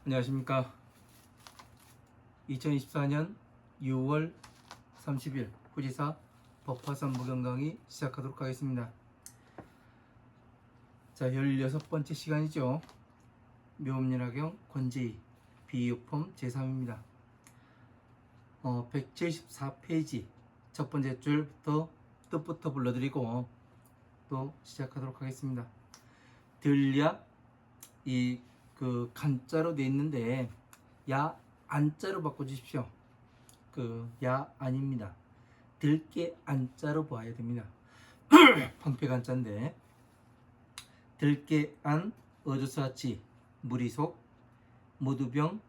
안녕하십니까. 2024년 6월 30일 후지사 법화산 목용 강의 시작하도록 하겠습니다. 자, 16번째 시간이죠. 묘음연화경 권제의 비유품 제3입니다. 174페이지 첫 번째 줄부터 뜻부터 불러드리고 또 시작하도록 하겠습니다. 들야, 그 간자로 되어 있는데 야 안자로 바꿔주십시오. 야 아닙니다. 들게 안자로 봐야 됩니다. 방패 안자인데 들게 안 어조사치 무리속 모두병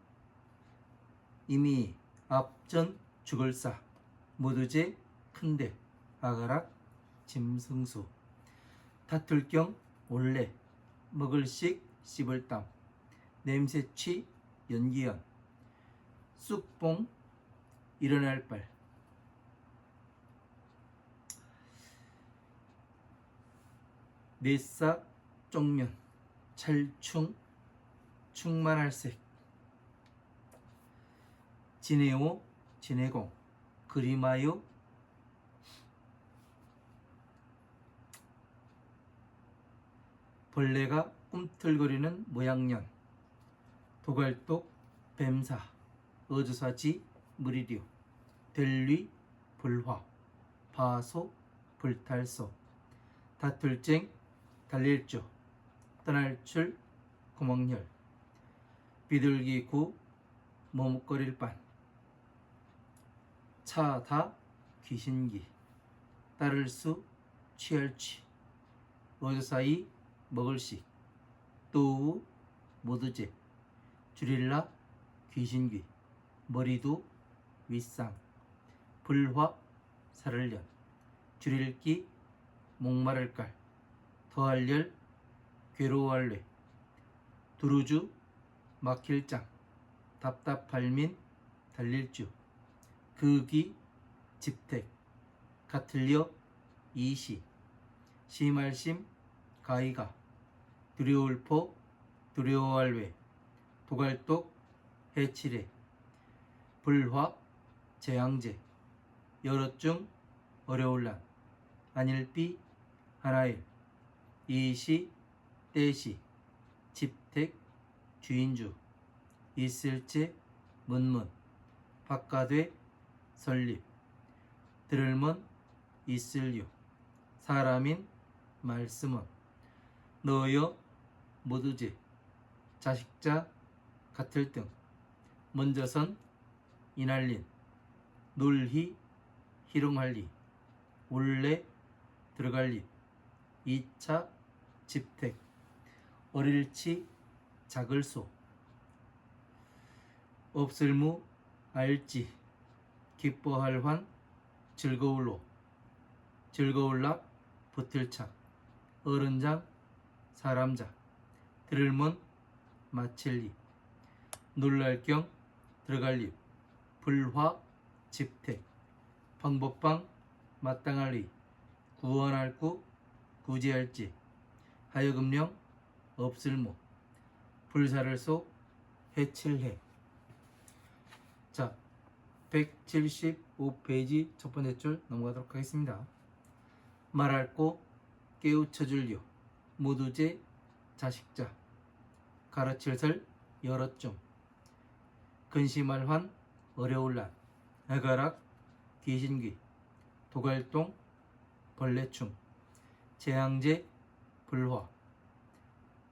이미 앞전 죽을사 모두제 큰대 아가락 짐승수 다툴경 올래 먹을식 씹을땀 냄새취 연기연 쑥봉 일어날 발 내싹 쪽면 찰충 충만할색 진해오 진해공 그리마요 벌레가 꿈틀거리는 모양년 도갈독 뱀사 어주사지 무리류 델리 불화 바소 불탈소 다툴쟁 달릴조 떠날출 구멍열 비둘기구 머뭇거릴 반 차다 귀신기 따를 수 취할취 어주사이 먹을식 또우 모두제 줄일라 귀신귀 머리도 윗상 불화 살을년 줄일기 목마를 깔 더할열 괴로워할래 두루주 막힐장 답답할민 달릴주 극이 집택 가틀려 이시 시말심 가이가 두려울포 두려워할외 도갈독 해치레 불화 재앙제 여럿중 어려울란 안일비 하나일 이시 떼시 집택 주인주 있을제 문문 바깥에 설립 들을먼 있을유 사람인 말씀은 너여 모두제 자식자 같을 등 먼저선 이날린 놀히 희롱할리 올래 들어갈리 2차 집택 어릴치 작을소 없을무 알지 기뻐할 환 즐거울로 즐거울락 붙을착 어른장 사람자 들을먼 마칠리 놀랄경 들어갈리 불화 집택 방법방 마땅할리 구원할구 구제할지 하여금령 없을무 불사를 쏘 해칠해. 자, 175페이지 첫 번째 줄 넘어가도록 하겠습니다. 말할고 깨우쳐줄려 모두제 자식자 가르칠설 여럿중 근심할 환 어려울란 애가락 귀신귀 도갈동 벌레충 재앙제 불화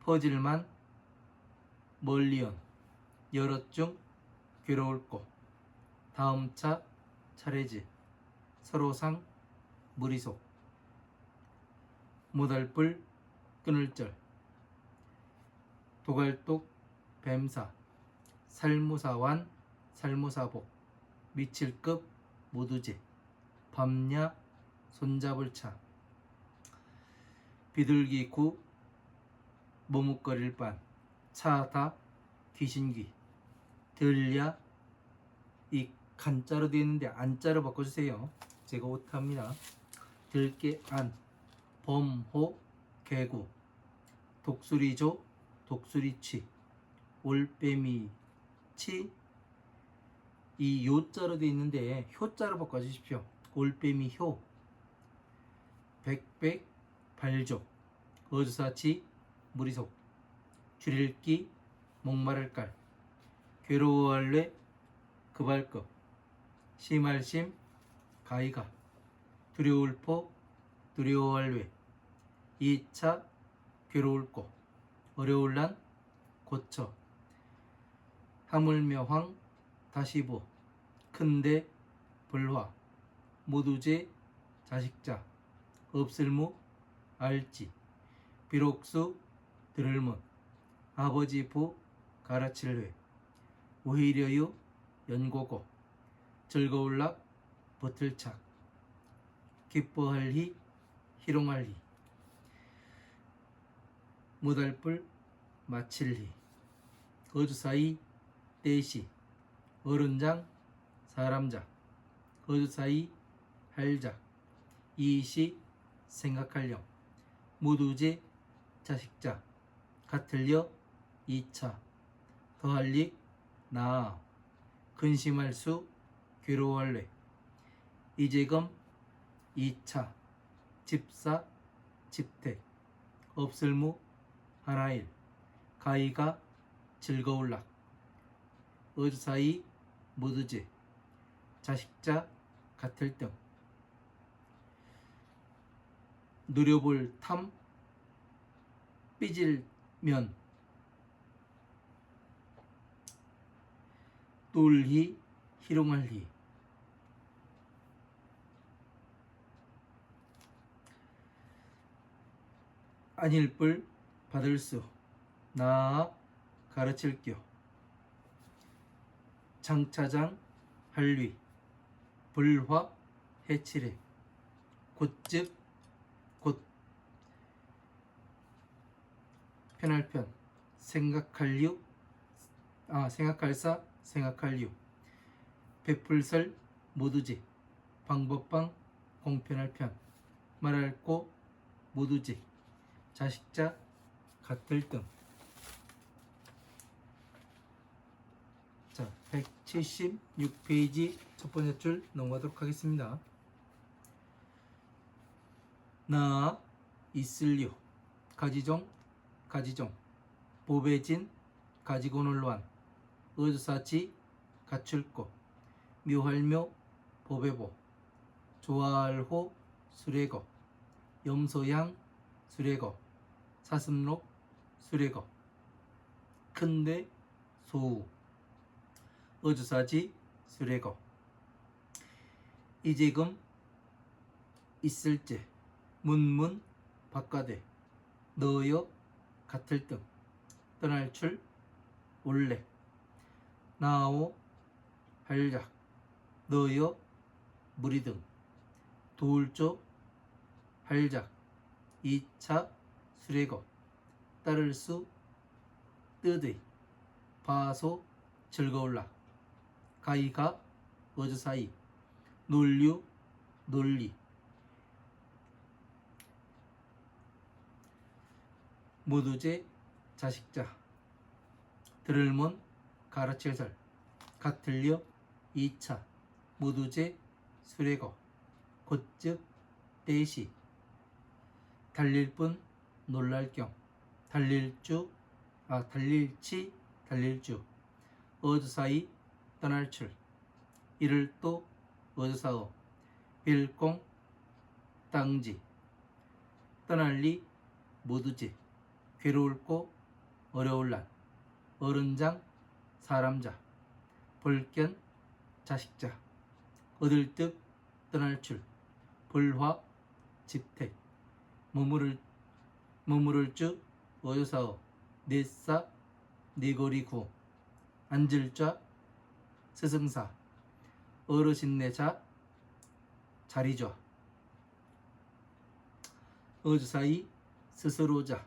퍼질만 멀리언 여럿중 괴로울꼬 다음차 차례지 서로상 무리속 못할불 끊을절 도갈독 뱀사 살무사완 살무사복 미칠급 모두제 밤야 손잡을 차 비둘기 구 머뭇거릴 반 차다 귀신귀 들야 이 간자로 되어 있는데 안자로 바꿔주세요. 제가 오타합니다. 들게 안 범호 개구 독수리조 독수리취 올빼미 치. 이 요자로 되어 있는데 효자로 바꿔주십시오. 올빼미 효. 백백 발족. 어주사치 무리속. 줄일기 목마를 깔. 괴로워할래 그발급. 심할심 가이가. 두려울포 두려워할외. 2차 괴로울꼬. 어려울란 고쳐. 하물며황 다시보. 큰데 불화. 모두제 자식자. 없을무 알지. 비록수 들을문. 아버지 부 가라칠회. 오히려유 연고고. 즐거울락 버틀착. 기뻐할희 희롱할희. 무달불 마칠희. 거주사이 떼시. 어른장 사람자. 거주사이 할자. 이시 생각할령. 무두제 자식자. 같을려 2차. 더할릭 나아. 근심할 수 괴로워할래. 이재금 2차. 집사 집택. 없을무 하나일. 가이가 즐거울락. 어주사이 무두제. 자식자 같을 등. 누려볼 탐 삐질면. 똘히 희롱할희. 안일불 받을 수. 나아 가르칠겨. 장차장 할위. 불화 해칠해. 곧즉 곧. 편할편. 생각할유. 생각할사 생각할유. 베풀설 모두지. 방법방 공편할편. 말할꼬 모두지. 자식자 같을 등. 자, 176페이지 첫 번째 줄 넘어가도록 하겠습니다. 나 있을려. 가지종 가지종. 보배진 가지고놀로한. 어주사치 갖출고. 묘할묘 보배보. 좋아할호 수레거. 염소양 수레거. 사슴록 수레거. 큰데 소우. 어주사지 수레거. 이재금 있을제. 문문 바까대. 너여 같을 등. 떠날출 올래. 나오 할작. 너여 무리 등. 도울조 할작. 2차 수레거. 따를 수 뜨의. 바소 즐거울라. 가이가 어주사이. 논류 논리. 모두제 자식자. 들을문 가르칠설. 같을려 2차. 모두제 수레거. 곧즉 떼시. 달릴뿐 놀랄경. 달릴주 달릴치 달릴주. 어주사이 떠날출. 이를 또 어주사어. 빌공 땅지. 떠날리 모두지. 괴로울꼬 어려울란. 어른장 사람자. 벌견 자식자. 얻을득 떠날출. 불화 집택. 머무를 주 어주사어. 넷사 네거리구. 앉을자 스승사. 어르신네자 자리좌. 어주사이 스스로자.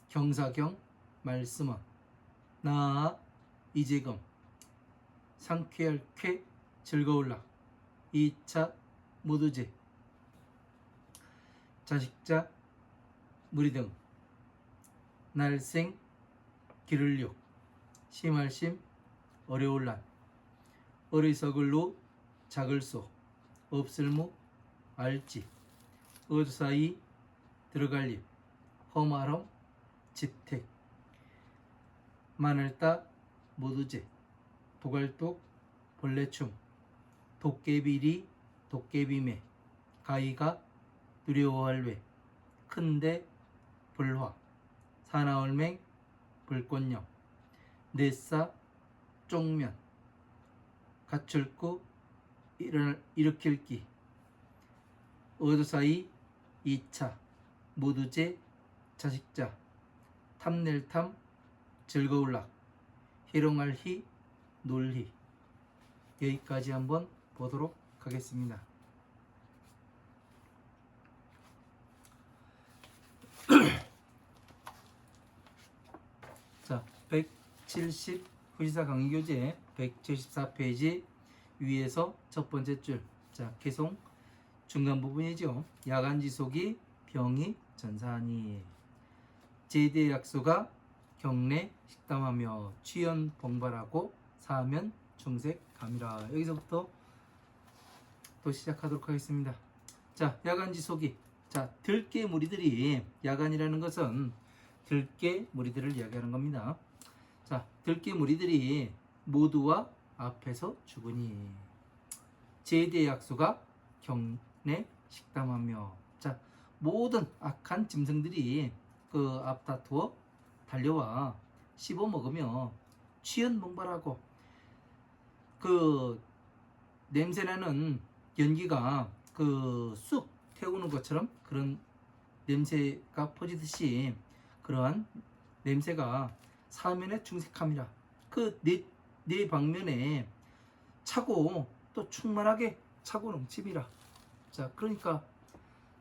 경사경 말씀원. 나아 이재금. 상쾌할 쾌 즐거울락. 2차 모두제. 자식자 무리 등. 날생 기를육 심할심 어려울란 어리석을로 작을소 없을무 알지 어사이 들어갈립 험하럼 지택 마늘따 모두제 도갈독 벌레춤 도깨비리 도깨비매 가이가 두려워할외 큰데 불화 사나울맹 불꽃령 넷사 쪽면 가출구 일으킬기 어두사이 2차 모두제 자식자 탐낼탐 즐거울락 희롱할희 놀희 여기까지 한번 보도록 하겠습니다. 자, 170 후시사 강의교재 174페이지 위에서 첫 번째 줄, 자, 개송 중간 부분이죠. 야간지속이 병이 전사하니 제대 약소가 경내 식담하며 취연 봉발하고 사하면 중색감이라. 여기서부터 또 시작하도록 하겠습니다. 자, 야간지속이, 자, 들깨 무리들이, 야간이라는 것은 들깨 무리들을 이야기하는 겁니다. 자, 들깨 무리들이 모두와 앞에서 죽으니 제대 약소가 경내 식담하며, 자, 모든 악한 짐승들이 그 앞다투어 달려와 씹어먹으며 취연봉발하고 그 냄새나는 연기가 그 쑥 태우는 것처럼 그런 냄새가 퍼지듯이 그러한 냄새가 사면에 충색함이라. 그 네 방면에 차고 또 충만하게 차고 넘칩이라. 자, 그러니까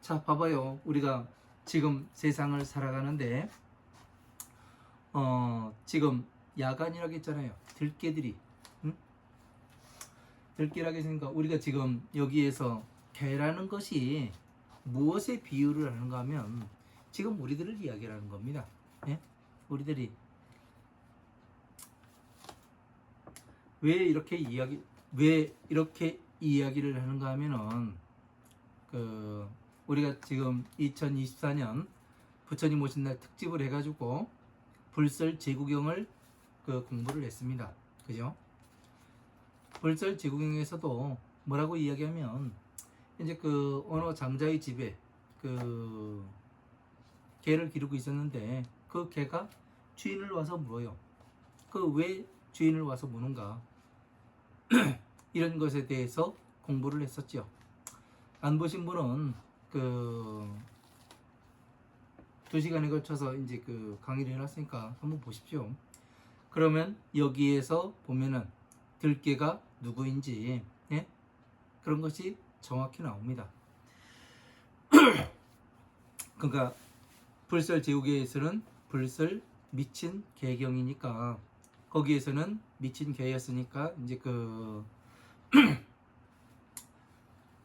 자, 봐봐요. 우리가 지금 세상을 살아가는데 지금 야간이라고 했잖아요. 들깨들이, 응? 들깨라고 했으니까 우리가 지금 여기에서 개라는 것이 무엇에 비유를 하는가 하면 지금 우리들을 이야기하는 겁니다. 예? 우리들이 왜 이렇게 이야기를 하는가 하면은 우리가 지금 2024년 부처님 오신 날 특집을 해가지고 불설 제구경을 공부를 했습니다. 그죠? 불설 제구경에서도 뭐라고 이야기하면 이제 어느 장자의 집에 개를 기르고 있었는데 그 개가 주인을 와서 물어요. 왜 주인을 와서 무는가? 이런 것에 대해서 공부를 했었죠. 안 보신 분은 2시간에 걸쳐서 이제 강의를 해놨으니까 한번 보십시오. 그러면 여기에서 보면은 들깨가 누구인지, 예? 그런 것이 정확히 나옵니다. 그러니까 불설 제후계에서는 불설 미친 개경이니까 거기에서는 미친 개였으니까 이제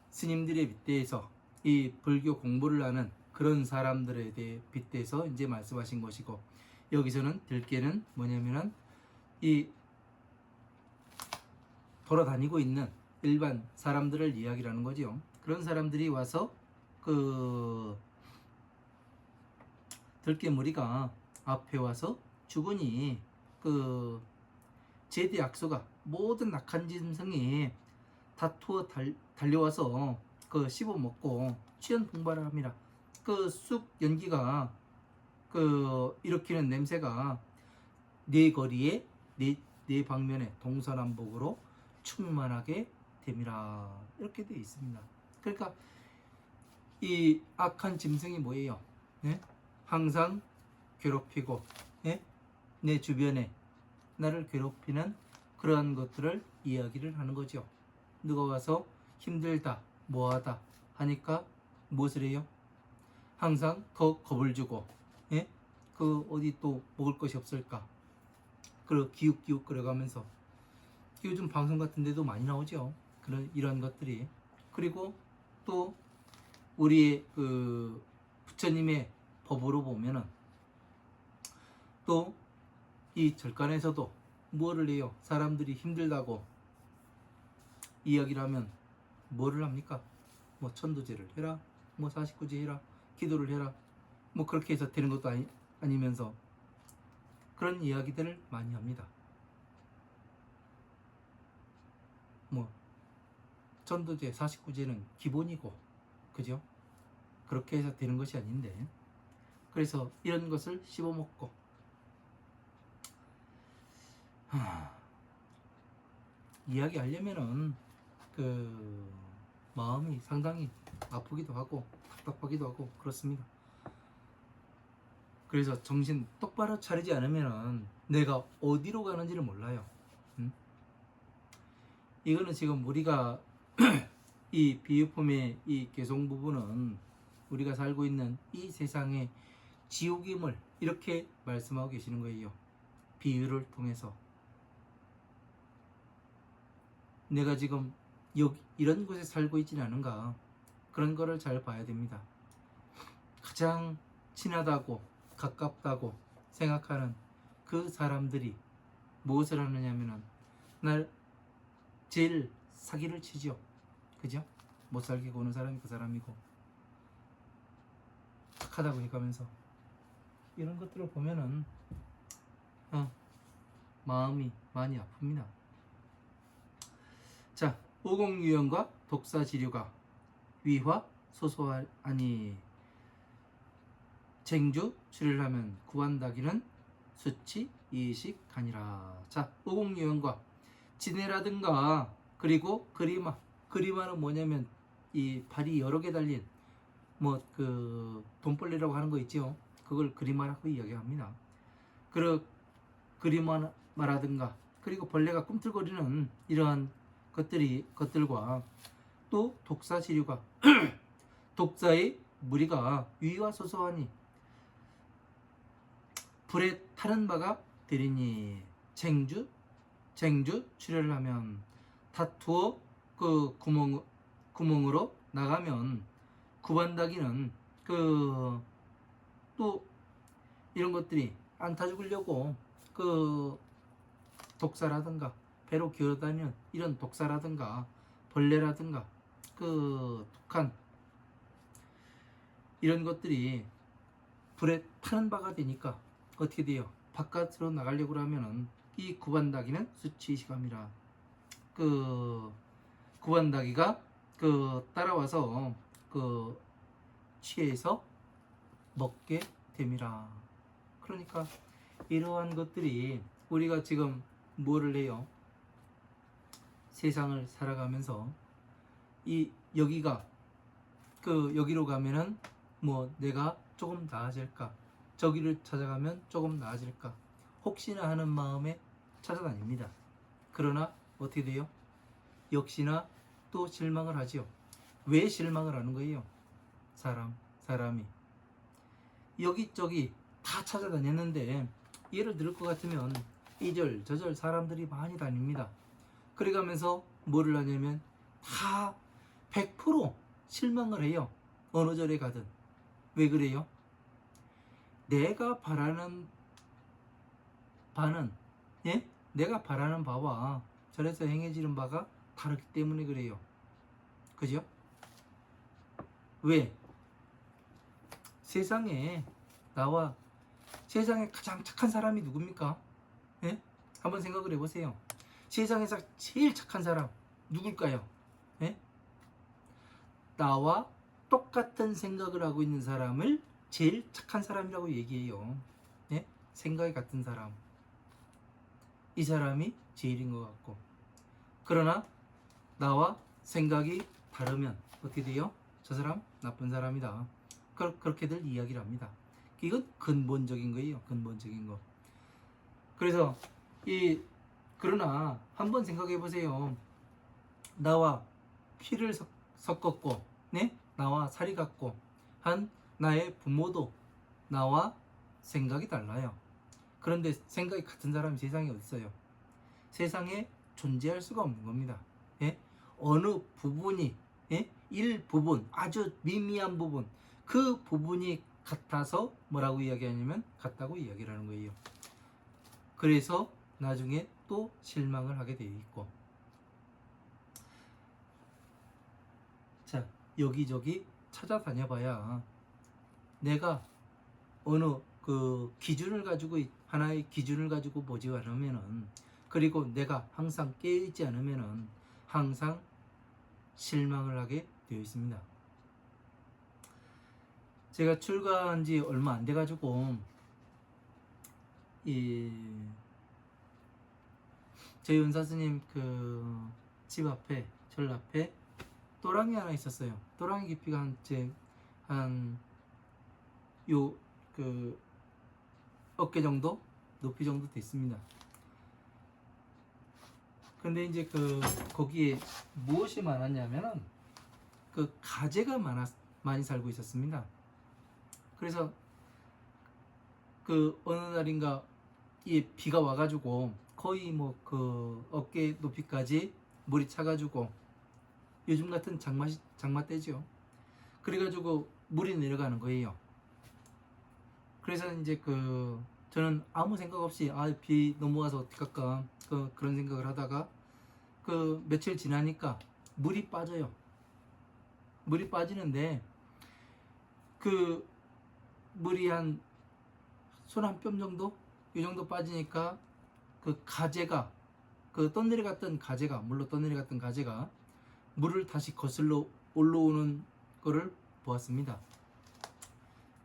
스님들에 빗대서 이 불교 공부를 하는 그런 사람들에 대해 빗대서 이제 말씀하신 것이고, 여기서는 들깨는 뭐냐면은 이 돌아다니고 있는 일반 사람들을 이야기를 하는 거죠. 그런 사람들이 와서 들깨 무리가 앞에 와서 죽으니 제대 약소가 모든 악한 짐승이 다투어 달려와서 씹어먹고 취연봉발을 합니다. 쑥 연기가 일으키는 냄새가 네 거리에 네 방면에 동서남북으로 충만하게 됨이라. 이렇게 되어 있습니다. 그러니까 이 악한 짐승이 뭐예요? 네? 항상 괴롭히고, 네? 내 주변에 나를 괴롭히는 그러한 것들을 이야기를 하는 거죠. 누가 와서 힘들다, 뭐하다 하니까 무엇을 해요? 항상 더 겁을 주고, 예? 어디 또 먹을 것이 없을까? 기웃기웃 거려가면서, 요즘 방송 같은 데도 많이 나오죠. 이런 것들이. 그리고 또 우리의 부처님의 법으로 보면은 또 이 절간에서도 뭐를 해요? 사람들이 힘들다고 이야기를 하면 뭐를 합니까? 뭐 천도제를 해라, 뭐 49제 해라, 기도를 해라, 뭐 그렇게 해서 되는 것도 아니면서 그런 이야기들을 많이 합니다. 뭐 천도제 49제는 기본이고, 그죠? 그렇게 해서 되는 것이 아닌데, 그래서 이런 것을 씹어먹고 이야기하려면은 그 마음이 상당히 아프기도 하고 답답하기도 하고 그렇습니다. 그래서 정신 똑바로 차리지 않으면은 내가 어디로 가는지를 몰라요. 이거는 지금 우리가 이 비유품의 이 개송 부분은 우리가 살고 있는 이 세상의 지옥임을 이렇게 말씀하고 계시는 거예요. 비유를 통해서. 내가 지금 이런 곳에 살고 있지는 않은가, 그런 거를 잘 봐야 됩니다. 가장 친하다고 가깝다고 생각하는 그 사람들이 무엇을 하느냐면은 날 제일 사기를 치죠. 그죠? 못 살게 구는 사람이 그 사람이고, 착하다고 해가면서 이런 것들을 보면은 마음이 많이 아픕니다. 자, 오공유연과 독사지류가 위화 소소하니 쟁주 출혈하면 구한다기는 수치 이식하니라. 자, 오공유연과 지네라든가 그리고 그리마는 뭐냐면 이 발이 여러 개 달린 뭐 그 돈벌레라고 하는 거 있죠. 그걸 그리마라고 이야기합니다. 그리마라든가 그리고 벌레가 꿈틀거리는 이러한 것들과 또 독사지류가 독사의 무리가 위와 소소하니 불에 타는 바가 되리니 쟁주 출혈을 하면 다투어 그 구멍으로 나가면 구반다기는 그 또 이런 것들이 안 타 죽으려고 그 독사라든가 배로 기어다니는 이런 독사라든가 벌레라든가 그 독한 이런 것들이 불에 타는 바가 되니까 어떻게 돼요? 바깥으로 나가려고 하면은 이 구반다기는 수치시감이라. 그 구반다기가 그 따라와서 그 취해서 먹게 됨이라. 그러니까 이러한 것들이 우리가 지금 뭐를 해요? 세상을 살아가면서 이 여기가 그 여기로 가면은 뭐 내가 조금 나아질까, 저기를 찾아가면 조금 나아질까 혹시나 하는 마음에 찾아다닙니다. 그러나 어떻게 돼요? 역시나 또 실망을 하지요. 왜 실망을 하는 거예요? 사람이 여기저기 다 찾아다녔는데, 예를 들을 것 같으면 이절 저절 사람들이 많이 다닙니다. 그래가면서 뭐를 하냐면 다 100% 실망을 해요. 어느 절에 가든. 왜 그래요? 내가 바라는 바는 내가 바라는 바와 절에서 행해지는 바가 다르기 때문에 그래요. 그죠? 왜? 세상에 가장 착한 사람이 누굽니까? 한번 생각을 해보세요. 세상에서 제일 착한 사람 누굴까요? 나와 똑같은 생각을 하고 있는 사람을 제일 착한 사람이라고 얘기해요. 생각이 같은 사람, 이 사람이 제일인 것 같고, 그러나 나와 생각이 다르면 어떻게 돼요? 저 사람 나쁜 사람이다. 그렇게들 이야기를 합니다. 이건 근본적인 거예요. 근본적인 거. 그래서 그러나 한번 생각해 보세요. 나와 피를 섞었고, 나와 살이 같고 한 나의 부모도 나와 생각이 달라요. 그런데 생각이 같은 사람이 세상에 어디 있어요? 세상에 존재할 수가 없는 겁니다. 어느 부분이 일부분, 아주 미미한 부분, 그 부분이 같아서 뭐라고 이야기하냐면 같다고 이야기를 하는 거예요. 그래서 나중에 또 실망을 하게 되어 있고, 자, 여기저기 찾아다녀봐야 내가 어느 그 기준을 가지고 하나의 기준을 가지고 보지 않으면은, 그리고 내가 항상 깨어있지 않으면은 항상 실망을 하게 되어 있습니다. 제가 출가한 지 얼마 안 돼 가지고 저희 은사 스님 그 집 앞에, 절 앞에 또랑이 하나 있었어요. 또랑이 깊이가 한 요 그 어깨 정도 높이 정도 됐습니다. 근데 이제 거기에 무엇이 많았냐면은 그 가재가 많이 살고 있었습니다. 그래서 어느 날인가 이 비가 와가지고 거의 뭐 그 어깨 높이까지 물이 차가지고, 요즘 같은 장마 때죠. 그래가지고 물이 내려가는 거예요. 그래서 이제 저는 아무 생각 없이 비 넘어와서 어떡할까 그런 생각을 하다가 며칠 지나니까 물이 빠져요. 물이 빠지는데 물이 한 손 한 뼘 정도? 이 정도 빠지니까 가재가 떠내려갔던 가재가, 물로 떠내려갔던 가재가 물을 다시 거슬러 올라오는 거를 보았습니다.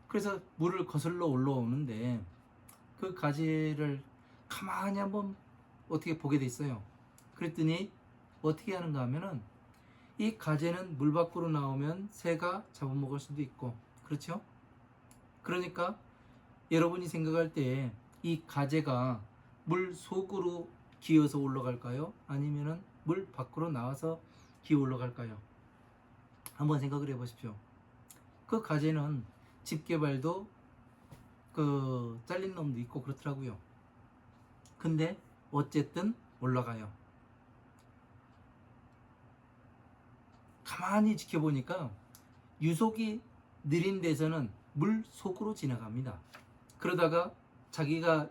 그래서 물을 거슬러 올라오는데 그 가재를 가만히 한번 어떻게 보게 됐어요. 그랬더니 어떻게 하는가 하면은, 이 가재는 물 밖으로 나오면 새가 잡아먹을 수도 있고, 그렇죠? 그러니까 여러분이 생각할 때 이 가재가 물 속으로 기어서 올라갈까요? 아니면은 물 밖으로 나와서 기어 올라갈까요? 한번 생각을 해보십시오. 그 가재는 집게발도 잘린 놈도 있고 그렇더라고요. 근데 어쨌든 올라가요. 가만히 지켜보니까 유속이 느린 데서는 물 속으로 지나갑니다. 그러다가 자기가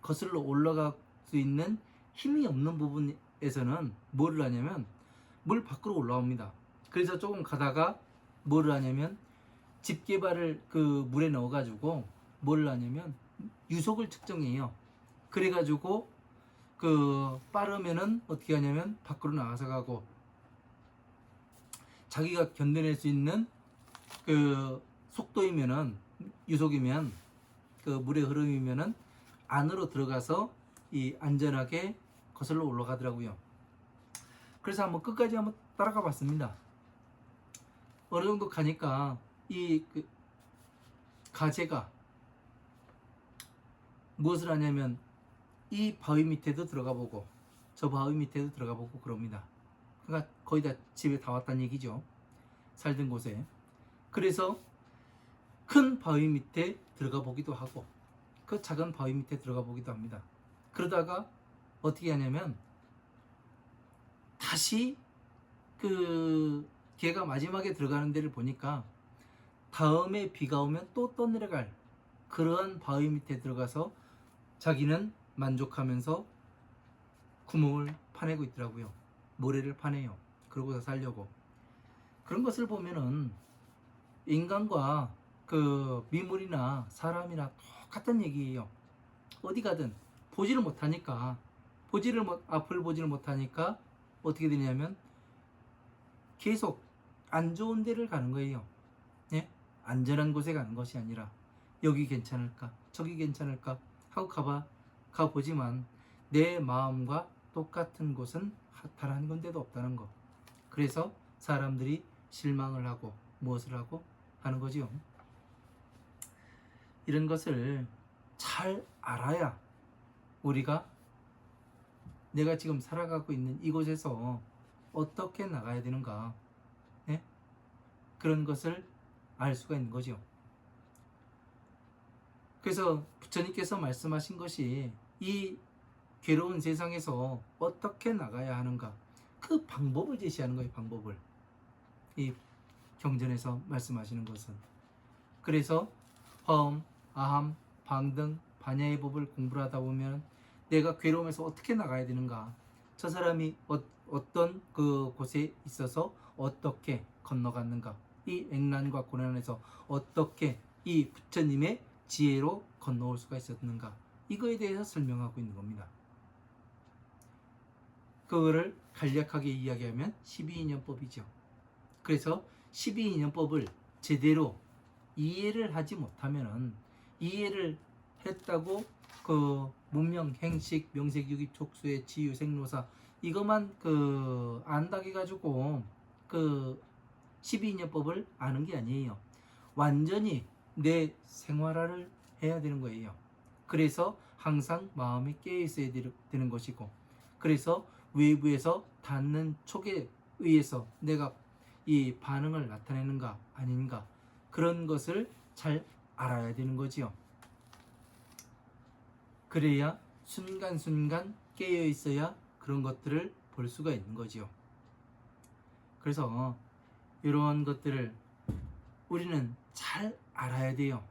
거슬러 올라갈 수 있는 힘이 없는 부분에서는 뭐를 하냐면 물 밖으로 올라옵니다. 그래서 조금 가다가 뭐를 하냐면 집게발을 물에 넣어가지고 뭐를 하냐면 유속을 측정해요. 그래가지고 빠르면은 어떻게 하냐면 밖으로 나가서 가고, 자기가 견뎌낼 수 있는 속도이면은, 유속이면 물의 흐름이면은 안으로 들어가서 안전하게 거슬러 올라가더라고요. 그래서 끝까지 한번 따라가 봤습니다. 어느 정도 가니까 가재가 무엇을 하냐면 이 바위 밑에도 들어가 보고 저 바위 밑에도 들어가 보고 그럽니다. 그러니까 거의 다 집에 다 왔다는 얘기죠. 살던 곳에. 그래서 큰 바위 밑에 들어가 보기도 하고 그 작은 바위 밑에 들어가 보기도 합니다. 그러다가 어떻게 하냐면 다시 걔가 마지막에 들어가는 데를 보니까 다음에 비가 오면 또 떠내려갈 그러한 바위 밑에 들어가서 자기는 만족하면서 구멍을 파내고 있더라고요. 모래를 파내요. 그러고서 살려고. 그런 것을 보면은 인간과 미물이나 사람이나 똑같은 얘기예요. 어디 가든 보지를 못하니까, 앞을 보지를 못하니까 어떻게 되냐면 계속 안 좋은 데를 가는 거예요. 예? 안전한 곳에 가는 것이 아니라 여기 괜찮을까 저기 괜찮을까 하고 가보지만 내 마음과 똑같은 곳은 단 한 군데도 없다는 거. 그래서 사람들이 실망을 하고 무엇을 하고 하는 거지요. 이런 것을 잘 알아야 우리가 내가 지금 살아가고 있는 이곳에서 어떻게 나가야 되는가, 네? 그런 것을 알 수가 있는 거죠. 그래서 부처님께서 말씀하신 것이 이 괴로운 세상에서 어떻게 나가야 하는가, 그 방법을 제시하는 거예요. 방법을. 이 경전에서 말씀하시는 것은. 그래서 화엄, 아함, 방등, 반야의 법을 공부를 하다 보면 내가 괴로움에서 어떻게 나가야 되는가, 저 사람이 어떤 그 곳에 있어서 어떻게 건너갔는가, 이 액난과 고난에서 어떻게 이 부처님의 지혜로 건너올 수가 있었는가, 이거에 대해서 설명하고 있는 겁니다. 그거를 간략하게 이야기하면 12인연법이죠. 그래서 12인연법을 제대로 이해를 하지 못하면은, 이해를 했다고 그 문명, 행식, 명색, 유기, 촉수의 치유, 생로사 이것만 그 안다고 해가지고 그 12인연법을 아는 게 아니에요. 완전히 내 생활화를 해야 되는 거예요. 그래서 항상 마음이 깨어 있어야 되는 것이고, 그래서 외부에서 닿는 촉에 의해서 내가 이 반응을 나타내는가 아닌가, 그런 것을 잘 알아야 되는 거지요. 그래야 순간순간 깨어 있어야 그런 것들을 볼 수가 있는 거지요. 그래서 이런 것들을 우리는 잘 알아야 돼요.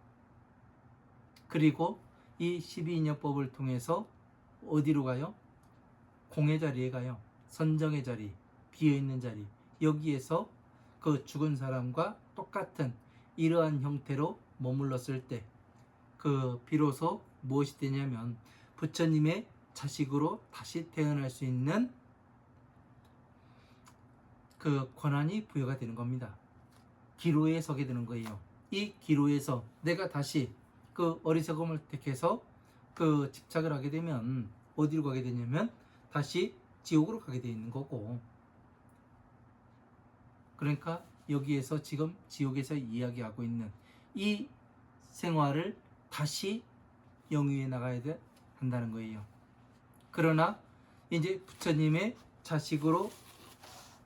그리고 이 12인연법을 통해서 어디로 가요? 공의 자리에 가요. 선정의 자리, 비어있는 자리, 여기에서 그 죽은 사람과 똑같은 이러한 형태로 머물렀을 때 그 비로소 무엇이 되냐면 부처님의 자식으로 다시 태어날 수 있는 그 권한이 부여가 되는 겁니다. 기로에 서게 되는 거예요. 이 기로에서 내가 다시 그 어리석음을 택해서 그 집착을 하게 되면 어디로 가게 되냐면 다시 지옥으로 가게 되어 있는 거고, 그러니까 여기에서 지금 지옥에서 이야기하고 있는 이 생활을 다시 영위해 나가야 한다는 거예요. 그러나 이제 부처님의 자식으로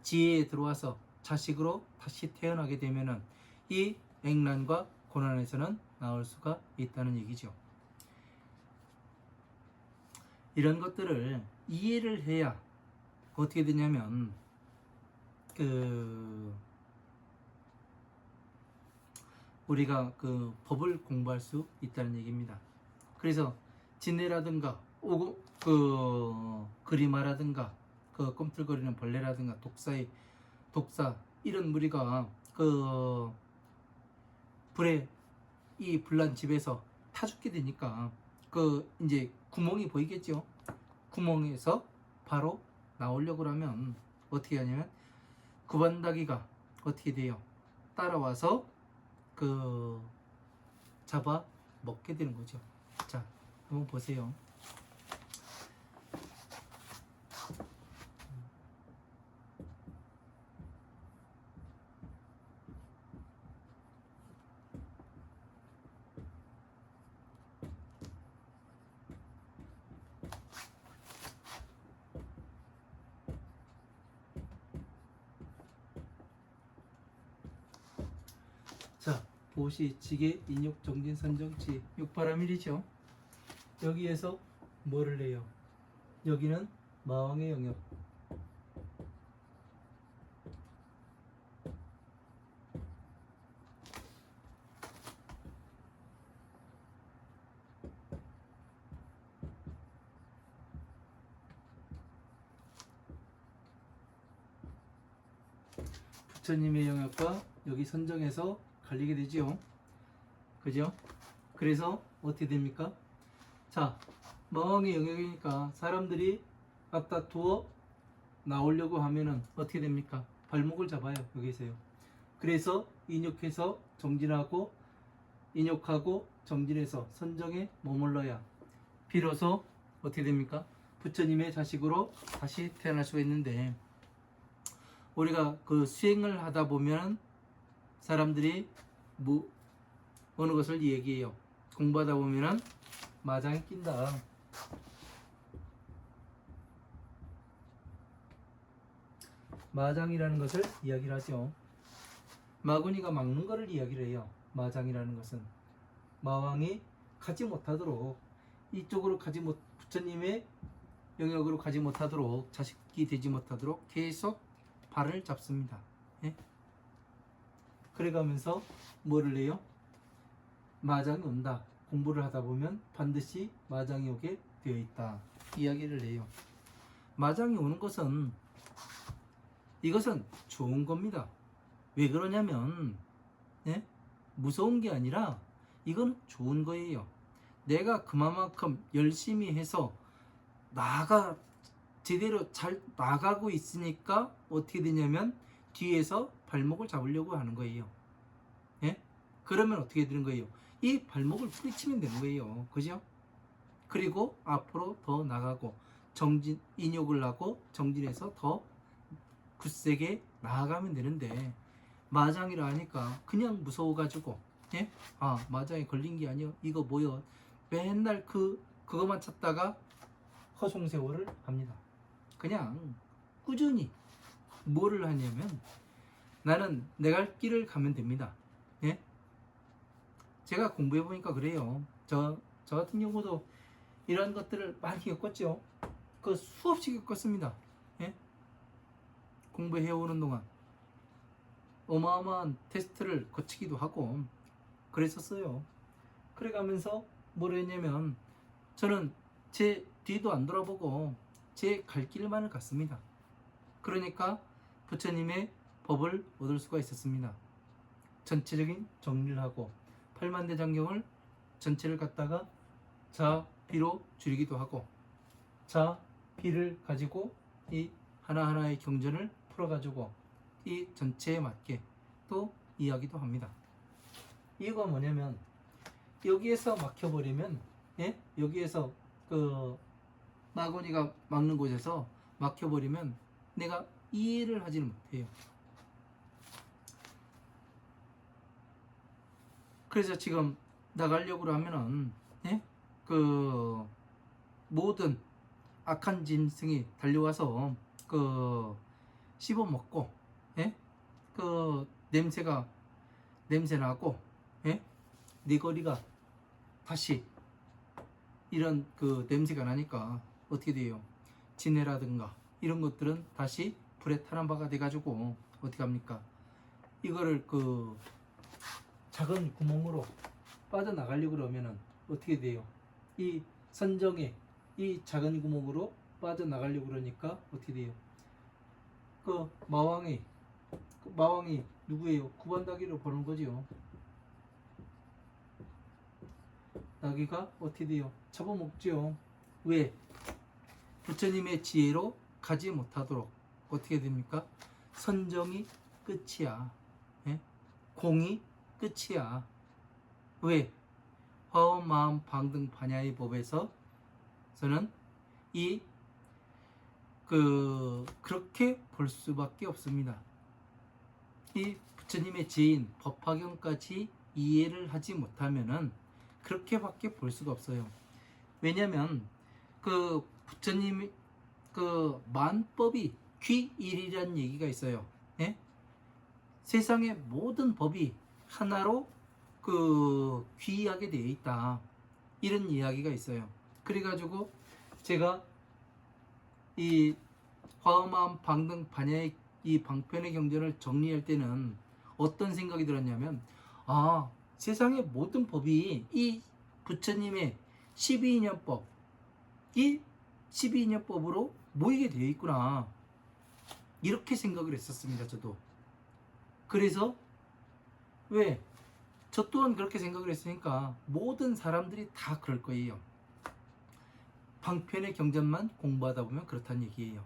지혜에 들어와서 자식으로 다시 태어나게 되면은 이 액난과 고난에서는 나올 수가 있다는 얘기죠. 이런 것들을 이해를 해야 어떻게 되냐면 우리가 그 법을 공부할 수 있다는 얘기입니다. 그래서 진해라든가 그 그리마라든가 그 꿈틀거리는 벌레라든가 독사 이런 무리가 그 불에 이 불난 집에서 타 죽게 되니까 그 이제 구멍이 보이겠죠. 구멍에서 바로 나오려고 하면 어떻게 하냐면 구반다기가 어떻게 돼요? 따라와서 그 잡아 먹게 되는 거죠. 자, 한번 보세요. 자, 보시, 지계, 인욕, 정진, 선정치, 육바라밀이죠. 여기에서 뭐를 해요? 여기는 마왕의 영역, 부처님의 영역과 여기 선정에서 갈리게 되지요. 그죠? 그래서 어떻게 됩니까? 자, 마왕의 영역이니까 사람들이 갖다 두어 나오려고 하면은 어떻게 됩니까? 발목을 잡아요. 여기서요. 그래서 인욕해서 정진하고, 인욕하고 정진해서 선정에 머물러야 비로소 어떻게 됩니까? 부처님의 자식으로 다시 태어날 수가 있는데, 우리가 그 수행을 하다 보면 사람들이 어느 것을 얘기해요. 공부하다 보면은 마장이 낀다. 마장이라는 것을 이야기를 하죠. 마구니가 막는 것을 이야기를 해요. 마장이라는 것은 마왕이 가지 못하도록, 이쪽으로 부처님의 영역으로 가지 못하도록, 자식이 되지 못하도록 계속 발을 잡습니다. 예? 그래가면서 뭐를 해요? 마장이 온다. 공부를 하다 보면 반드시 마장이 오게 되어 있다. 이야기를 해요. 마장이 오는 것은 이것은 좋은 겁니다. 왜 그러냐면 예? 무서운 게 아니라 이건 좋은 거예요. 내가 그만큼 열심히 해서 제대로 잘 나가고 있으니까 어떻게 되냐면 뒤에서 발목을 잡으려고 하는 거예요. 예? 그러면 어떻게 되는 거예요? 이 발목을 뿌리치면 되는 거예요. 그죠? 그리고 앞으로 더 나가고 인욕을 하고 정진해서 더 굳세게 나아가면 되는데 마장이라 하니까 그냥 무서워가지고 예? 아 마장에 걸린 게 아니야 이거 뭐여 맨날 그거만 찾다가 허송세월을 합니다. 그냥 꾸준히 뭐를 하냐면 나는 내 갈 길을 가면 됩니다. 예? 제가 공부해 보니까 그래요. 저 같은 경우도 이런 것들을 많이 겪었죠. 그 수없이 겪었습니다. 예? 공부해 오는 동안 어마어마한 테스트를 거치기도 하고 그랬었어요. 그래 가면서 뭘 했냐면 저는 제 뒤도 안 돌아보고 제 갈 길만을 갔습니다. 그러니까 부처님의 법을 얻을 수가 있었습니다. 전체적인 정리를 하고 팔만대장경을 전체를 갖다가 자비로 줄이기도 하고 자비를 가지고 이 하나하나의 경전을 풀어가지고 이 전체에 맞게 또 이야기도 합니다. 이유가 뭐냐면 여기에서 막혀버리면 예? 여기에서 그 마구니가 막는 곳에서 막혀버리면 내가 이해를 하지는 못해요. 그래서 지금 나가려고 하면은 예? 그 모든 악한 짐승이 달려와서 그 씹어먹고 예? 그 냄새 나고 예? 네 거리가 다시 이런 그 냄새가 나니까 어떻게 돼요? 진해라든가 이런 것들은 다시 불에 타는 바가 돼가지고 어떻게 합니까? 이거를 그 작은 구멍으로 빠져나가려고 그러면은 어떻게 돼요? 이 선정에 이 작은 구멍으로 빠져나가려고 그러니까 어떻게 돼요? 그 마왕이 누구예요? 구반다기를 보는 거지요. 나귀가 어떻게 돼요? 잡아먹죠. 왜? 부처님의 지혜로 가지 못하도록 어떻게 됩니까? 선정이 끝이야. 예? 공이 끝이야. 왜? 화엄, 마음, 방등, 반야의 법에서는 그렇게 볼 수밖에 없습니다. 이 부처님의 지혜인 법화경까지 이해를 하지 못하면은 그렇게밖에 볼 수가 없어요. 왜냐면 그 부처님이 그 만법이 귀일이라는 얘기가 있어요. 예? 세상의 모든 법이 하나로 그 귀하게 되어 있다. 이런 이야기가 있어요. 그래가지고 제가 이 화엄함 방등 반야의 이 방편의 경전을 정리할 때는 어떤 생각이 들었냐면 세상의 모든 법이 이 부처님의 12인연법 이 12인연법으로 모이게 되어 있구나 이렇게 생각을 했었습니다. 저도 그래서 왜? 저 또한 그렇게 생각을 했으니까 모든 사람들이 다 그럴 거예요. 방편의 경전만 공부하다 보면 그렇다는 얘기예요.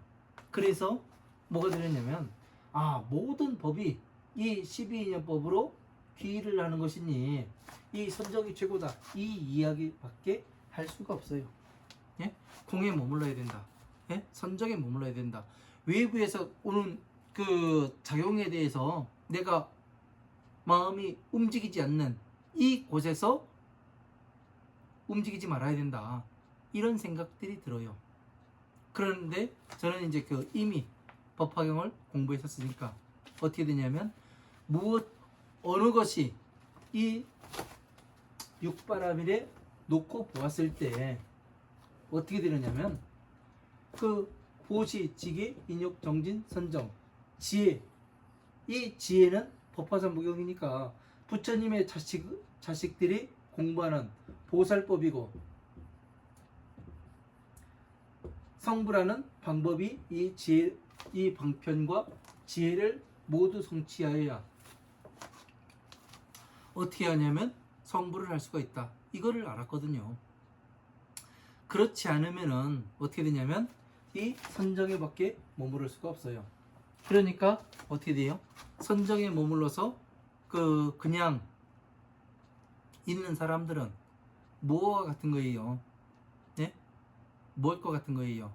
그래서 뭐가 되었냐면 모든 법이 이 12인연법으로 귀의를 하는 것이니 이 선정이 최고다 이 이야기밖에 할 수가 없어요. 예? 공에 머물러야 된다. 예? 선정에 머물러야 된다. 외부에서 오는 그 작용에 대해서 내가 마음이 움직이지 않는 이 곳에서 움직이지 말아야 된다. 이런 생각들이 들어요. 그런데 저는 이제 이미 법화경을 공부했었으니까 어떻게 되냐면 어느 것이 이 육바라밀에 놓고 보았을 때 어떻게 되느냐면 그 보시, 지기, 인욕, 정진, 선정, 지혜 이 지혜는 법화삼부경이니까 부처님의 자식들이 공부하는 보살법이고 성불하는 방법이 이 방편과 지혜를 모두 성취하여야 어떻게 하냐면 성불을 할 수가 있다. 이거를 알았거든요. 그렇지 않으면은 어떻게 되냐면 이 선정에 밖에 머무를 수가 없어요. 그러니까 어떻게 돼요? 선정에 머물러서 그냥 있는 사람들은 뭐와 같은 거예요? 네? 뭘 것 같은 거예요?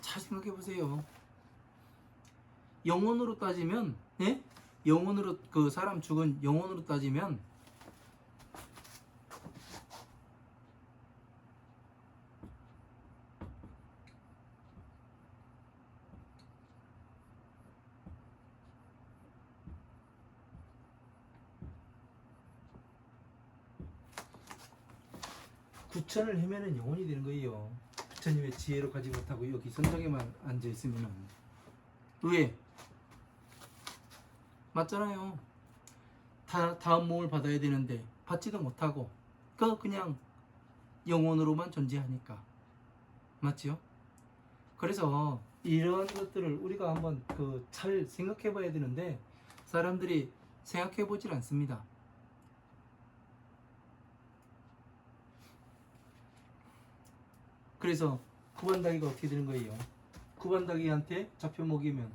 잘 생각해 보세요. 영혼으로 따지면, 예? 영혼으로 그 사람 죽은 영혼으로 따지면 구천을 헤매는 영혼이 되는 거예요. 부처님의 지혜로 가지 못하고 여기 선정에만 앉아 있으면은 왜? 맞잖아요. 다음 몸을 받아야 되는데 받지도 못하고 그냥 영혼으로만 존재하니까. 맞지요? 그래서 이런 것들을 우리가 한번 잘 생각해 봐야 되는데 사람들이 생각해 보질 않습니다. 그래서 구반다기가 어떻게 되는 거예요? 구반다기한테 잡혀 먹이면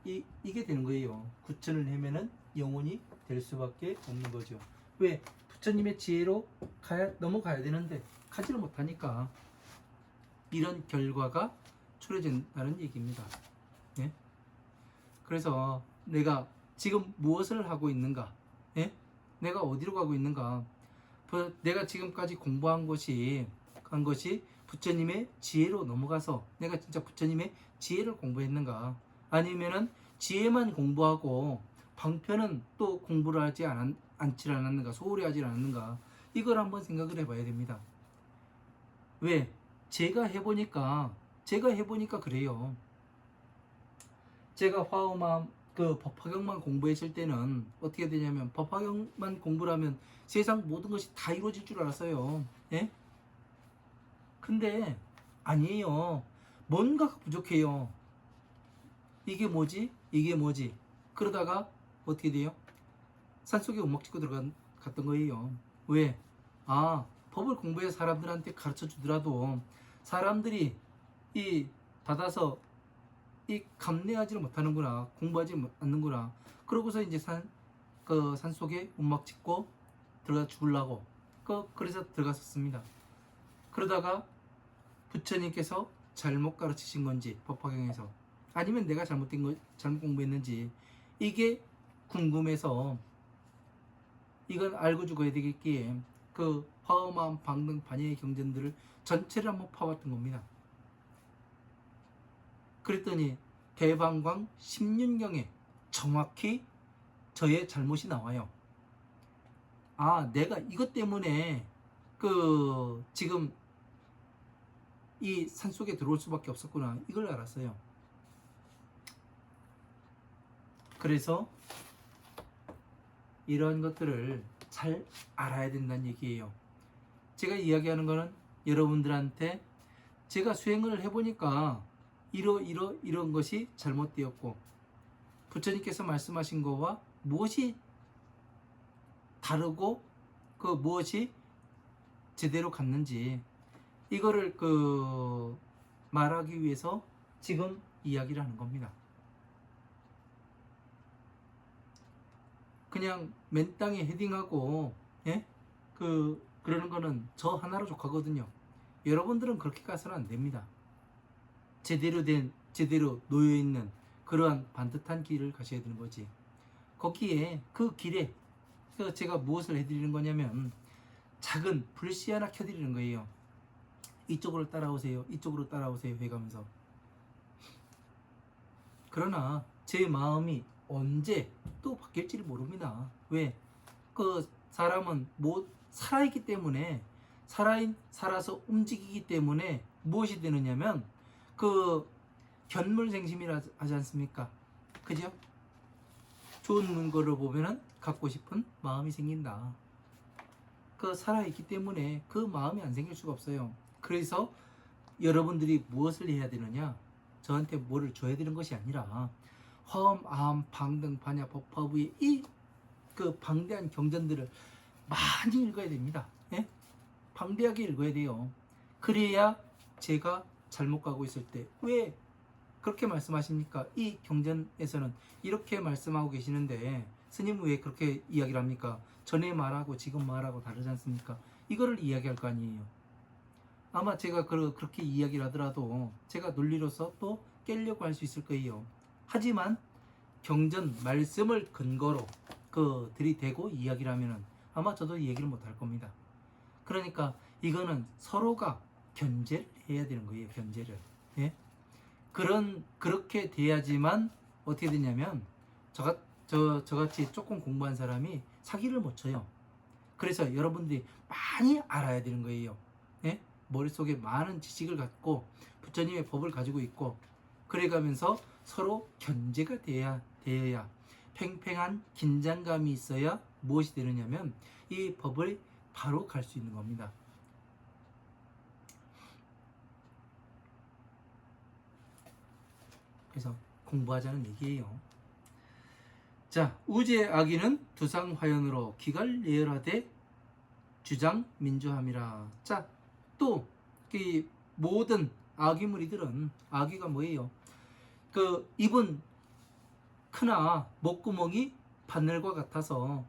이게 되는 거예요. 구천을 헤매는 영혼이 될 수밖에 없는 거죠. 왜? 부처님의 지혜로 넘어가야 되는데 가지를 못하니까 이런 결과가 초래된다는 얘기입니다. 예? 그래서 내가 지금 무엇을 하고 있는가? 예? 내가 어디로 가고 있는가? 내가 지금까지 공부한 것이 부처님의 지혜로 넘어가서 내가 진짜 부처님의 지혜를 공부했는가? 아니면은 지혜만 공부하고 방편은 또 공부를 하지 않지 않았는가? 소홀히 하지 않았는가? 이걸 한번 생각을 해봐야 됩니다. 왜? 제가 해보니까 그래요. 제가 화엄함 법화경만 공부했을 때는 어떻게 되냐면 법화경만 공부를 하면 세상 모든 것이 다 이루어질 줄 알았어요. 예? 근데 아니에요. 뭔가가 부족해요. 이게 뭐지? 그러다가 어떻게 돼요? 산속에 움막 찍고 갔던 거예요. 왜? 법을 공부해서 사람들한테 가르쳐 주더라도 사람들이 받아서 감내하지를 못하는구나, 공부하지 않는구나. 그러고서 이제 산속에 움막 찍고 들어가 죽으려고 그래서 들어갔었습니다. 그러다가 부처님께서 잘못 가르치신 건지 법화경에서 아니면 내가 잘못 공부했는지 이게 궁금해서 이건 알고 죽어야 되겠기에 화엄함 방등 반야의 경전들을 전체를 한번 파봤던 겁니다. 그랬더니 대방광 10륜경에 정확히 저의 잘못이 나와요. 내가 이것 때문에 지금 이 산속에 들어올 수밖에 없었구나, 이걸 알았어요. 그래서 이런 것들을 잘 알아야 된다는 얘기예요. 제가 이야기하는 거는 여러분들한테 제가 수행을 해보니까 이런 것이 잘못되었고 부처님께서 말씀하신 거와 무엇이 다르고 무엇이 제대로 갔는지 이거를 말하기 위해서 지금 이야기를 하는 겁니다. 그냥 맨땅에 헤딩하고 그러는 거는 저 하나로 족하거든요. 여러분들은 그렇게 가서는 안 됩니다. 제대로 놓여있는 그러한 반듯한 길을 가셔야 되는 거지. 거기에 그 길에 제가 무엇을 해드리는 거냐면 작은 불씨 하나 켜드리는 거예요. 이쪽으로 따라오세요, 이쪽으로 따라오세요 해가면서. 그러나 제 마음이 언제 또 바뀔지를 모릅니다. 왜? 사람은 살아있기 때문에 살아서 움직이기 때문에 무엇이 되느냐면 견물생심이라 하지 않습니까? 그죠? 좋은 거를 보면은 갖고 싶은 마음이 생긴다. 살아있기 때문에 그 마음이 안 생길 수가 없어요. 그래서 여러분들이 무엇을 해야 되느냐? 저한테 뭐를 줘야 되는 것이 아니라 화엄, 아함, 방등, 반야, 법화부의 이 방대한 경전들을 많이 읽어야 됩니다. 예? 방대하게 읽어야 돼요. 그래야 제가 잘못 가고 있을 때 왜 그렇게 말씀하십니까? 이 경전에서는 이렇게 말씀하고 계시는데 스님은 왜 그렇게 이야기를 합니까? 전에 말하고 지금 말하고 다르지 않습니까? 이거를 이야기할 거 아니에요. 아마 제가 그렇게 이야기를 하더라도 제가 논리로서 또 깨려고 할 수 있을 거예요. 하지만 경전 말씀을 근거로 들이대고 이야기를 하면은 아마 저도 얘기를 못 할 겁니다. 그러니까 이거는 서로가 견제를 해야 되는 거예요. 견제를. 예? 그렇게 돼야지만 어떻게 되냐면 저같이 조금 공부한 사람이 사기를 못 쳐요. 그래서 여러분들이 많이 알아야 되는 거예요. 예? 머릿속에 많은 지식을 갖고 부처님의 법을 가지고 있고 그래가면서 서로 견제가 되어야 팽팽한 긴장감이 있어야 무엇이 되느냐면 이 법을 바로 갈 수 있는 겁니다. 그래서 공부하자는 얘기예요. 자, 우제 악인은 두상화연으로 기갈 예열하되 주장 민주함이라. 자, 또 이 모든 악의무리들은 악의가 뭐예요? 입은 크나 목구멍이 바늘과 같아서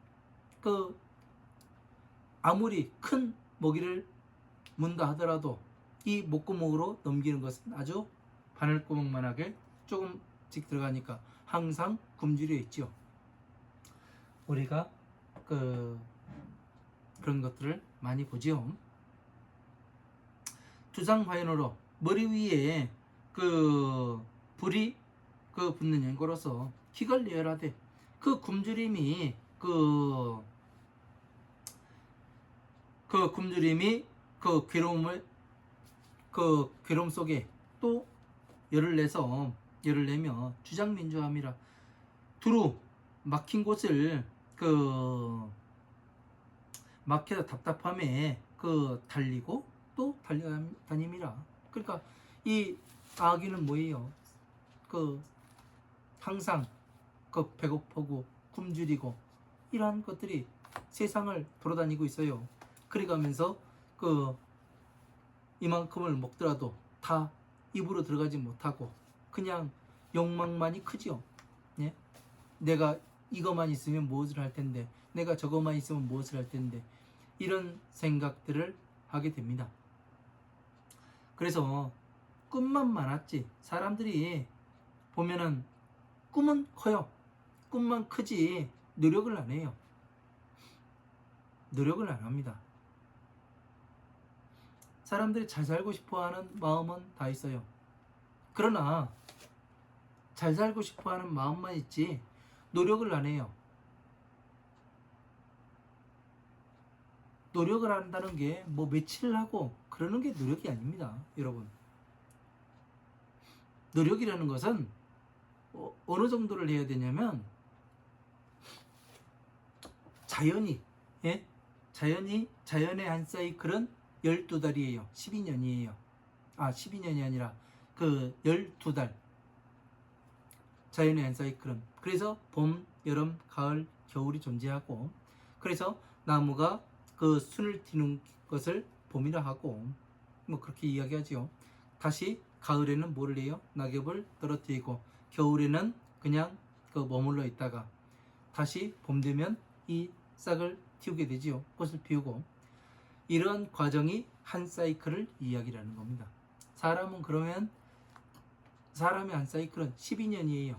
아무리 큰 먹이를 문다 하더라도 이 목구멍으로 넘기는 것은 아주 바늘구멍만하게 조금씩 들어가니까 항상 굶주려 있죠. 우리가 그런 것들을 많이 보죠. 두상화연으로 머리 위에 불이 붙는 연고로서 기갈 예열하되 굶주림이 괴로움 속에 또 열을 내며 주장민주함이라. 두루 막힌 곳을 막혀서 답답함에 달리고 또 달려다님이라. 그러니까 이 아기는 뭐예요? 항상 배고프고 굶주리고 이러한 것들이 세상을 돌아다니고 있어요. 그래가면서 이만큼을 먹더라도 다 입으로 들어가지 못하고 그냥 욕망만이 크죠. 예? 내가 이것만 있으면 무엇을 할 텐데, 내가 저것만 있으면 무엇을 할 텐데, 이런 생각들을 하게 됩니다. 그래서 꿈만 많았지, 사람들이 보면은 꿈은 커요. 꿈만 크지 노력을 안 해요. 노력을 안 합니다. 사람들이 잘 살고 싶어하는 마음은 다 있어요. 그러나 잘 살고 싶어하는 마음만 있지 노력을 안 해요. 노력을 한다는 게 뭐 며칠 하고 그러는 게 노력이 아닙니다, 여러분. 노력이라는 것은 어느 정도를 해야 되냐면 자연의 한 사이클은 12달이에요. 12년이에요. 12년이 아니라 12달. 자연의 한 사이클은. 그래서 봄, 여름, 가을, 겨울이 존재하고, 그래서 나무가 순을 띠는 것을 봄이라 하고, 뭐 그렇게 이야기하죠. 다시 가을에는 뭐를 해요? 낙엽을 떨어뜨리고, 겨울에는 그냥 머물러 있다가 다시 봄 되면 이 싹을 틔우게 되지요. 꽃을 피우고. 이런 과정이 한 사이클을 이야기하는 겁니다. 사람의 한 사이클은 12년이에요.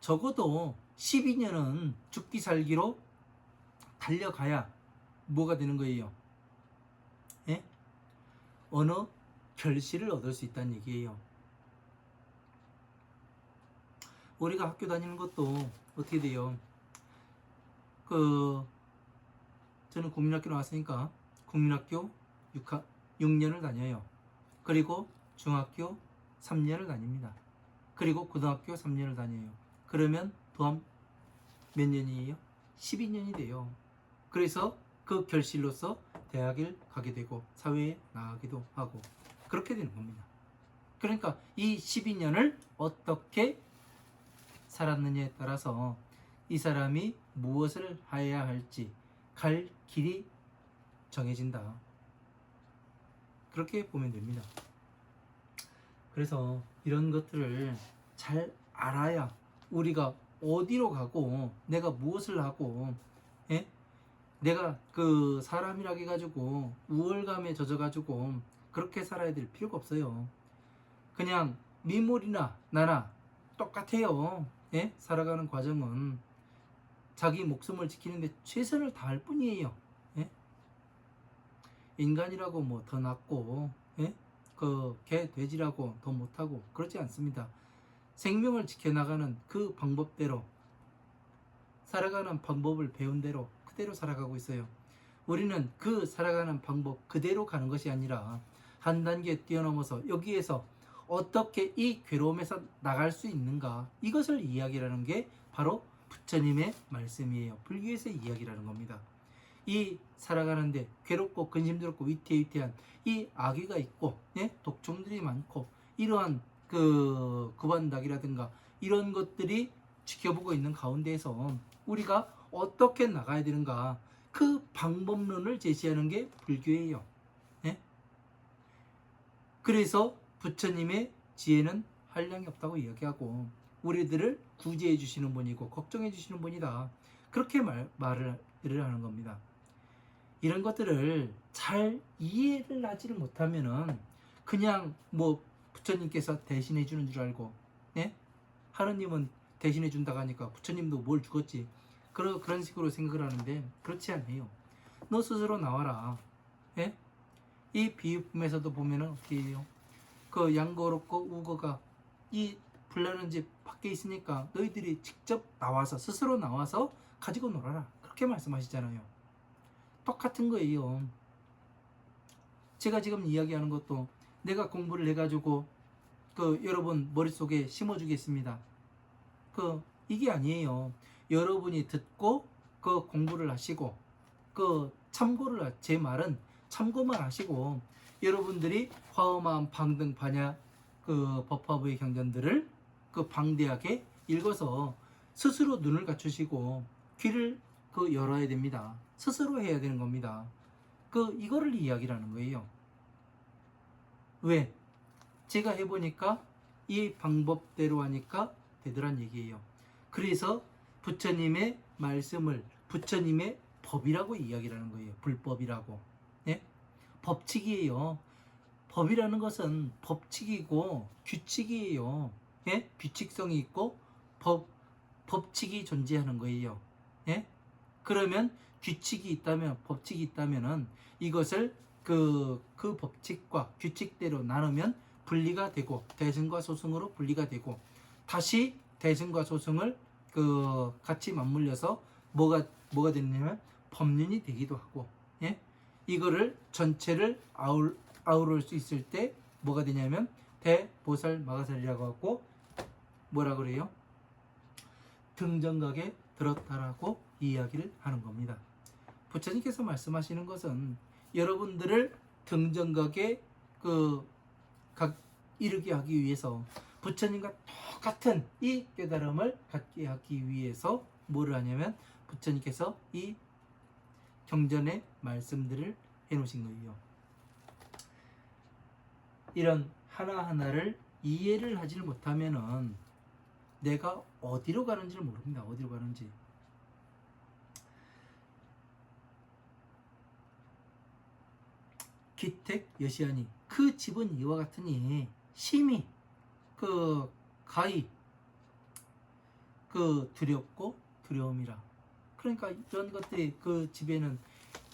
적어도 12년은 죽기 살기로 달려가야 뭐가 되는 거예요? 예? 어느 결실을 얻을 수 있다는 얘기예요. 우리가 학교 다니는 것도 어떻게 돼요? 저는 국민학교 나왔으니까 국민학교 6년을 다녀요. 그리고 중학교 3년을 다닙니다. 그리고 고등학교 3년을 다녀요. 그러면 더하면 몇 년이에요? 12년이 돼요. 그래서 그 결실로서 대학을 가게 되고 사회에 나가기도 하고 그렇게 되는 겁니다. 그러니까 이 12년을 어떻게 살았느냐에 따라서 이 사람이 무엇을 해야 할지 갈 길이 정해진다. 그렇게 보면 됩니다. 그래서 이런 것들을 잘 알아야 우리가 어디로 가고 내가 무엇을 하고, 예? 내가 그 사람이라 해가지고 우월감에 젖어가지고 그렇게 살아야 될 필요가 없어요. 그냥 미물이나 나나 똑같아요. 예? 살아가는 과정은 자기 목숨을 지키는데 최선을 다할 뿐이에요. 예? 인간이라고 뭐 더 낫고, 예? 그 개 돼지라고 더 못하고 그렇지 않습니다. 생명을 지켜나가는 그 방법대로 살아가는 방법을 배운 대로 그대로 살아가고 있어요. 우리는 그 살아가는 방법 그대로 가는 것이 아니라 한 단계 뛰어넘어서 여기에서 어떻게 이 괴로움에서 나갈 수 있는가, 이것을 이야기라는 게 바로 부처님의 말씀이에요. 불교에서의 이야기라는 겁니다. 이 살아가는데 괴롭고 근심스럽고 위태위태한 이 악의가 있고, 예? 독충들이 많고 이러한 그 구반닭이라든가 이런 것들이 지켜보고 있는 가운데에서 우리가 어떻게 나가야 되는가, 그 방법론을 제시하는 게 불교예요. 예? 그래서 부처님의 지혜는 한량이 없다고 이야기하고 우리들을 구제해 주시는 분이고 걱정해 주시는 분이다. 그렇게 말을 하는 겁니다. 이런 것들을 잘 이해를 하지를 못하면은 그냥 뭐 부처님께서 대신해 주는 줄 알고, 예? 하느님은 대신해 준다고 하니까 부처님도 뭘 주겠지, 그런 식으로 생각을 하는데 그렇지 않네요. 너 스스로 나와라. 예? 이 비유품에서도 보면은 어떻게 해요? 그 양거롭고 우거가 이 불나는 집 밖에 있으니까 너희들이 직접 나와서 스스로 나와서 가지고 놀아라. 그렇게 말씀하시잖아요. 똑같은 거예요. 제가 지금 이야기하는 것도 내가 공부를 해가지고 그 여러분 머릿속에 심어주겠습니다. 그 이게 아니에요. 여러분이 듣고 그 공부를 하시고 그 참고를 제 말은 참고만 하시고 여러분들이 화엄한 방등 반야 그 법화부의 경전들을 그 방대하게 읽어서 스스로 눈을 갖추시고 귀를 그 열어야 됩니다. 스스로 해야 되는 겁니다. 그 이거를 이야기라는 거예요. 왜? 제가 해보니까 이 방법대로 하니까 되더란 얘기예요. 그래서 부처님의 말씀을 부처님의 법이라고 이야기를 하는 거예요. 불법이라고. 예? 법칙이에요. 법이라는 것은 법칙이고 규칙이에요. 예? 규칙성이 있고 법칙이 존재하는 거예요. 예? 그러면 규칙이 있다면, 법칙이 있다면은 이것을 그 법칙과 규칙대로 나누면 분리가 되고 대승과 소승으로 분리가 되고 다시 대승과 소승을 그 같이 맞물려서 뭐가 되냐면 법륜이 되기도 하고, 예? 이거를 전체를 아우를 수 있을 때 뭐가 되냐면 대보살 마가살이라고 하고 뭐라 그래요? 등정각에 들었다라고 이야기를 하는 겁니다. 부처님께서 말씀하시는 것은 여러분들을 등정각에 이르게 하기 위해서 부처님과 똑같은 이 깨달음을 갖게 하기 위해서 뭐를 하냐면 부처님께서 이 경전의 말씀들을 해놓으신 거예요. 이런 하나하나를 이해를 하지 못하면은 내가 어디로 가는지를 모릅니다. 어디로 가는지. 기택 여시하니 그 집은 이와 같으니 심히 그 가히 그 두렵고 두려움이라. 그러니까 이런 것들이 그 집에는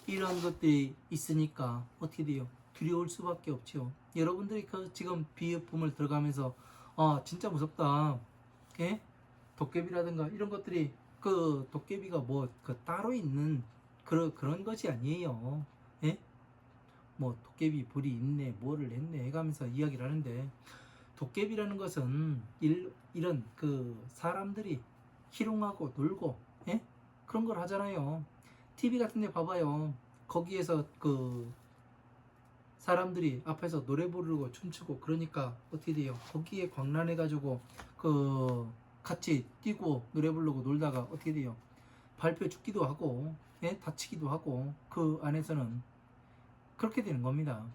이런 것들이 있으니까 어떻게 돼요? 두려울 수밖에 없죠. 여러분들이 그 지금 비유품을 들어가면서 진짜 무섭다. 예? 도깨비라든가 이런 것들이 그 도깨비가 뭐 그 따로 있는 그런 것이 아니에요. 예? 뭐 도깨비 불이 있네 뭐를 했네 해가면서 이야기를 하는데 도깨비라는 것은 이런 그 사람들이 희롱하고 놀고, 예? 그런 걸 하잖아요. TV 같은 데 봐봐요. 거기에서 그 사람들이 앞에서 노래 부르고 춤추고 그러니까 어떻게 돼요? 거기에 광란해 가지고 그 같이 뛰고 노래 부르고 놀다가 어떻게 돼요? 발표 죽기도 하고, 예? 다치기도 하고, 그 안에서는 그렇게 되는 겁니다.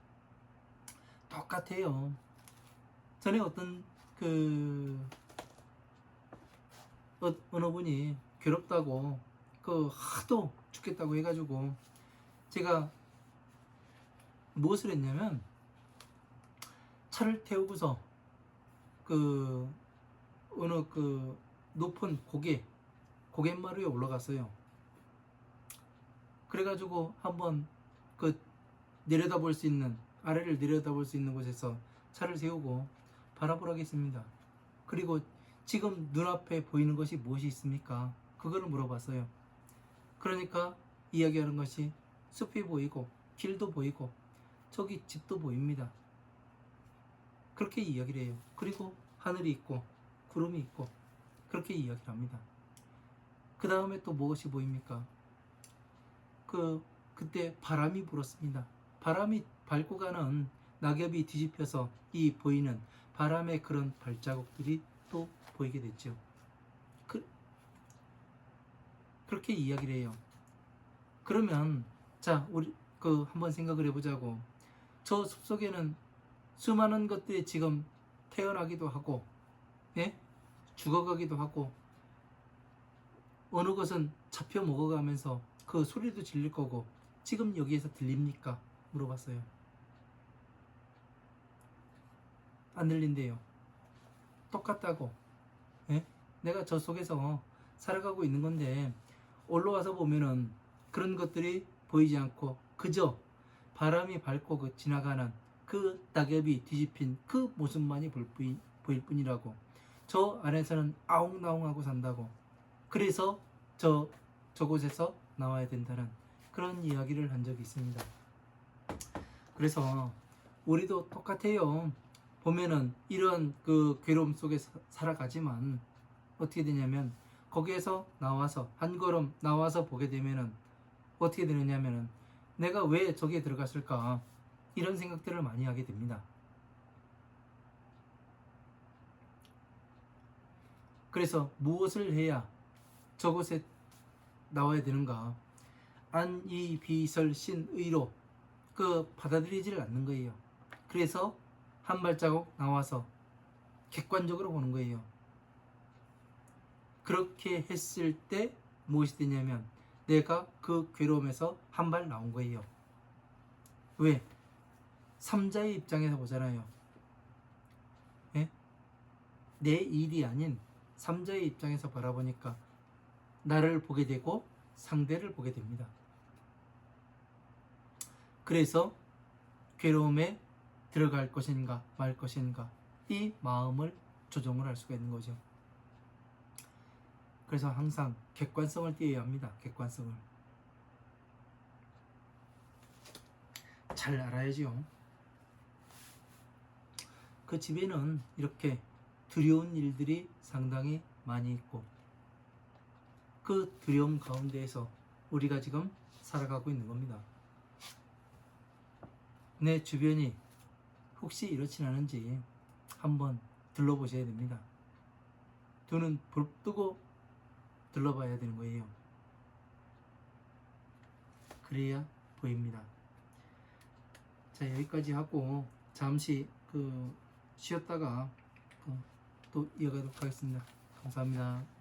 똑같아요. 전에 어떤 그 어느 분이 괴롭다고 그 하도 죽겠다고 해가지고 제가 무엇을 했냐면 차를 태우고서 그 어느 그 높은 고갯마루에 올라갔어요. 그래가지고 한번 그 내려다볼 수 있는, 아래를 내려다볼 수 있는 곳에서 차를 세우고 바라보라겠습니다. 그리고 지금 눈앞에 보이는 것이 무엇이 있습니까? 그거를 물어봤어요. 그러니까 이야기하는 것이 숲이 보이고 길도 보이고 저기 집도 보입니다. 그렇게 이야기를 해요. 그리고 하늘이 있고 구름이 있고 그렇게 이야기를 합니다. 그 다음에 또 무엇이 보입니까? 그때 바람이 불었습니다. 바람이 밟고 가는 낙엽이 뒤집혀서 이 보이는 바람의 그런 발자국들이 또 보이게 됐죠. 그렇게 이야기를 해요. 그러면 자, 우리 한번 생각을 해보자고. 저 숲속에는 수많은 것들이 지금 태어나기도 하고, 예? 죽어가기도 하고, 어느 것은 잡혀 먹어가면서 그 소리도 질릴 거고, 지금 여기에서 들립니까? 물어봤어요. 안 들린대요. 똑같다고. 예? 내가 저 속에서 살아가고 있는 건데 올라와서 보면은 그런 것들이 보이지 않고 그저 바람이 밟고 그 지나가는 그 낙엽이 뒤집힌 그 모습만이 보일 뿐이라고. 저 안에서는 아웅다웅하고 산다고. 그래서 저곳에서 나와야 된다는 그런 이야기를 한 적이 있습니다. 그래서 우리도 똑같아요. 보면은 이런 그 괴로움 속에 살아가지만 어떻게 되냐면 거기에서 나와서 한 걸음 나와서 보게 되면은 어떻게 되느냐면은 내가 왜 저기에 들어갔을까 이런 생각들을 많이 하게 됩니다. 그래서 무엇을 해야 저곳에 나와야 되는가? 안이비설신의로 받아들이지를 않는 거예요. 그래서 한 발자국 나와서 객관적으로 보는 거예요. 그렇게 했을 때 무엇이 되냐면 내가 그 괴로움에서 한 발 나온 거예요. 왜? 삼자의 입장에서 보잖아요. 예? 내 일이 아닌 삼자의 입장에서 바라보니까 나를 보게 되고 상대를 보게 됩니다. 그래서 괴로움에 들어갈 것인가 말 것인가 이 마음을 조정을 할 수가 있는 거죠. 그래서 항상 객관성을 띄어야 합니다. 객관성을 잘 알아야죠. 그 집에는 이렇게 두려운 일들이 상당히 많이 있고 그 두려움 가운데에서 우리가 지금 살아가고 있는 겁니다. 내 주변이 혹시 이렇진 않은지 한번 둘러보셔야 됩니다. 두 눈 부릅뜨고 둘러봐야 되는 거예요. 그래야 보입니다. 자, 여기까지 하고 잠시 쉬었다가 또 이어가도록 하겠습니다. 감사합니다.